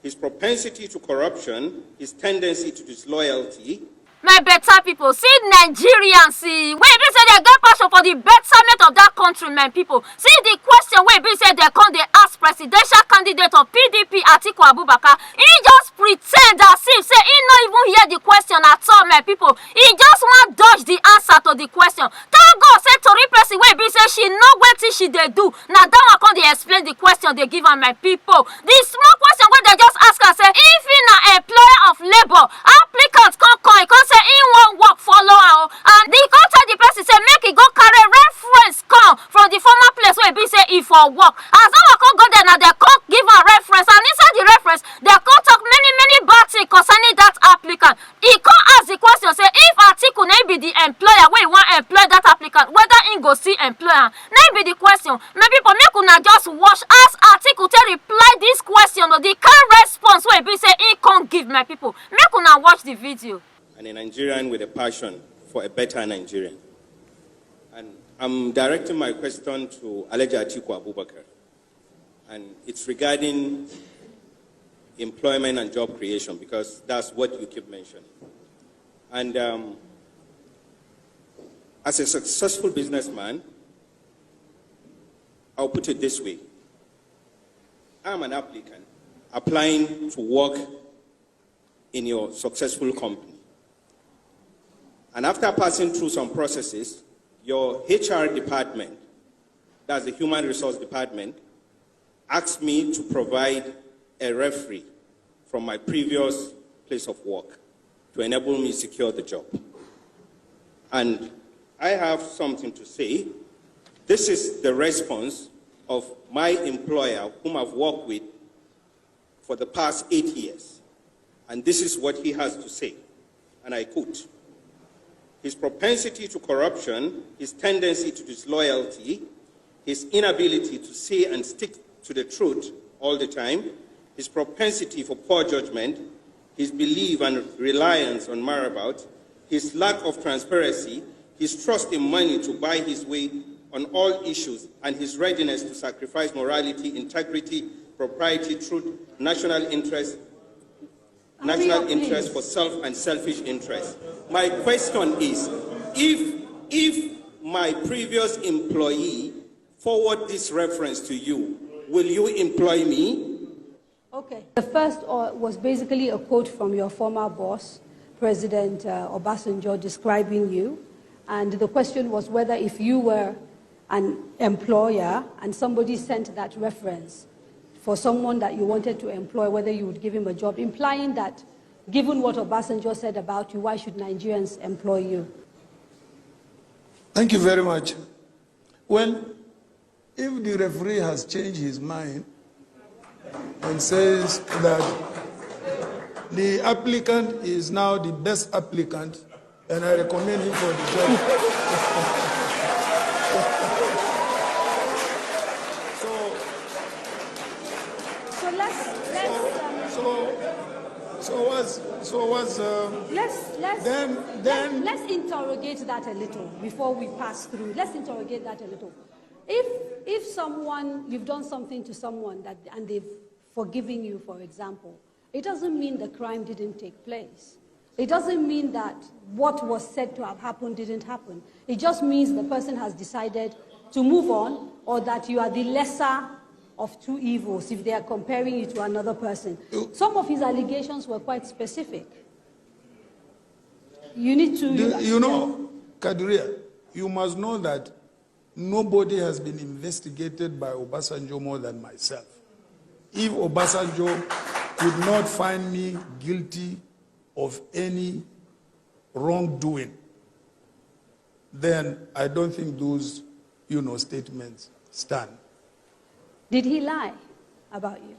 his propensity to corruption, his tendency to disloyalty. My better people, see Nigerians, see, wait, they say they get passion for the betterment of that country, my people. See the question where they say they come, they ask presidential candidate of PDP, Atiku Abubakar. He just pretend as if, say, he not even hear the question at all, my people. He just want dodge the answer to the question. Thank God, say Tori person where they say she know what she they do. Now that one come, they explain the question they give on my people. The small question where they just ask her, say, if he na employer of labor, applicants come, he come say, he won't work follow her, and the contact the person say make he go carry reference come from the former place where he say he for work. As someone come go there now, they come give a reference, and inside the reference they come talk many bad things concerning that applicant. He come ask the question say if Atiku may be the employer where he want employ that applicant, whether he go see employer. Now be the question. Maybe people make una just watch as Atiku to reply this question or the kind response where he say he can't give my people. Make una watch the video. And a Nigerian with a passion for a better Nigerian. And I'm directing my question to Atiku Abubakar. And it's regarding employment and job creation, because that's what you keep mentioning. And as a successful businessman, I'll put it this way. I'm an applicant applying to work in your successful company. And after passing through some processes, your HR department, that's the human resource department, asked me to provide a referee from my previous place of work to enable me secure the job. And I have something to say. This is the response of my employer, whom I've worked with for the past 8 years. And this is what he has to say, and I quote. His propensity to corruption, his tendency to disloyalty, his inability to say and stick to the truth all the time, his propensity for poor judgment, his belief and reliance on marabout, his lack of transparency, his trust in money to buy his way on all issues, and his readiness to sacrifice morality, integrity, propriety, truth, national interest for self and selfish interest. My question is, if my previous employee forward this reference to you, will you employ me? Okay. The first was basically a quote from your former boss, President Obasanjo, describing you. And the question was whether if you were an employer and somebody sent that reference for someone that you wanted to employ, whether you would give him a job, implying that given what Obasanjo said about you, why should Nigerians employ you? Thank you very much. Well, if the referee has changed his mind and says that the applicant is now the best applicant, and I recommend him for the job. Let's interrogate that a little before we pass through. Let's interrogate that a little. If someone, you've done something to someone and they've forgiven you, for example, it doesn't mean the crime didn't take place. It doesn't mean that what was said to have happened didn't happen. It just means the person has decided to move on, or that you are the lesser of two evils if they are comparing you to another person. Some of his allegations were quite specific. You need to... You know, Kaduria, you must know that nobody has been investigated by Obasanjo more than myself. If Obasanjo could not find me guilty of any wrongdoing, then I don't think those, statements stand. Did he lie about you?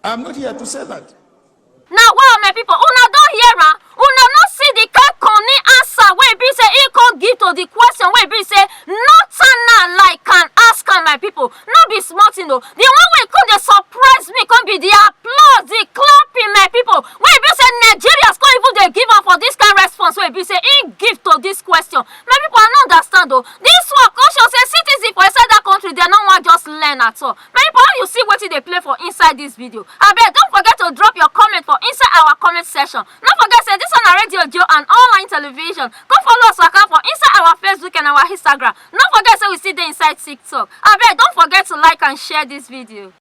I'm not here to say that. Now, wow, my people, una don't hear her. Una not see the kind cunny answer where be say he can't give to the question where be say not like can ask her, my people. Not be smart, The one way come they surprise me, come be the applause, the clapping, my people. Where be say Nigerians can't even they give up for this kind of response where be say he give to this question. My people, I don't understand though. This one conscious say citizens for inside that country, they don't want just learn at all. My people, how you see what they play for inside this video? I bet don't forget to drop your comment for inside our comment section. No forget say this one na Radio Joe and online television. Go follow us waka for inside our Facebook and our Instagram. No forget say we still dey inside TikTok. Abeg, don't forget to like and share this video.